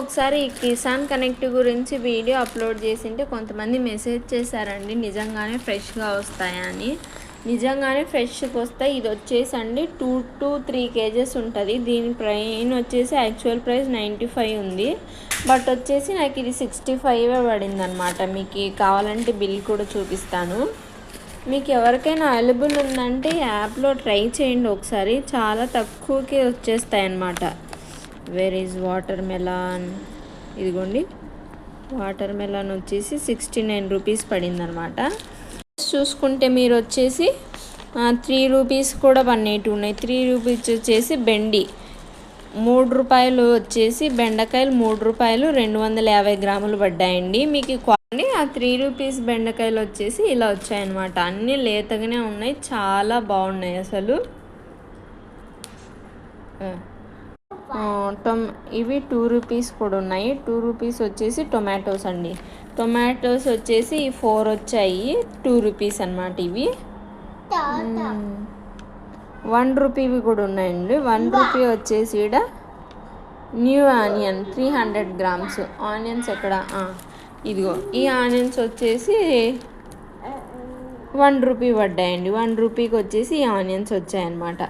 ఒకసారి ఈ కిసాన్ కనెక్ట్ గురించి వీడియో అప్లోడ్ చేసింటే కొంతమంది మెసేజ్ చేశారండి, నిజంగానే ఫ్రెష్గా వస్తాయా అని. నిజంగానే ఫ్రెష్గా వస్తాయి. ఇది వచ్చేసి అండి 2 to 3 kgs ఉంటుంది. దీని ప్రైస్ వచ్చేసి యాక్చువల్ ప్రైస్ 95 ఉంది, బట్ వచ్చేసి నాకు ఇది 65 పడింది అనమాట. మీకు కావాలంటే బిల్ కూడా చూపిస్తాను. మీకు ఎవరికైనా అవైలబుల్ ఉందంటే యాప్లో ట్రై చేయండి ఒకసారి, చాలా తక్కువకి వచ్చేస్తాయి అన్నమాట. వేర్ ఈజ్ వాటర్ మెలాన్, ఇదిగోండి వాటర్ మెలాన్ వచ్చేసి 69 రూపీస్ పడింది అనమాట. చూసుకుంటే మీరు వచ్చేసి 3 రూపీస్ కూడా పన్నేటివి ఉన్నాయి. 3 రూపీస్ వచ్చేసి బెండి 3 రూపాయలు వచ్చేసి బెండకాయలు 3 రూపాయలు 250 గ్రాములు పడ్డాయండి. మీకు ఆ 3 రూపీస్ బెండకాయలు వచ్చేసి ఇలా వచ్చాయన్నమాట. అన్నీ లేతగానే ఉన్నాయి, చాలా బాగున్నాయి అసలు. ఇవి 2 రూపీస్ కూడా ఉన్నాయి. 2 రూపీస్ వచ్చేసి టొమాటోస్ అండి. టొమాటోస్ వచ్చేసి 4 వచ్చాయి, 2 రూపీస్ అన్నమాట. ఇవి 1 రూపీవి కూడా ఉన్నాయండి. 1 రూపీ వచ్చేసి ఇక్కడ న్యూ ఆనియన్ 300 గ్రామ్స్. ఆనియన్స్ ఎక్కడ, ఇదిగో ఈ ఆనియన్స్ వచ్చేసి 1 రూపీ పడ్డాయండి. 1 రూపీకి వచ్చేసి ఈ ఆనియన్స్ వచ్చాయన్నమాట.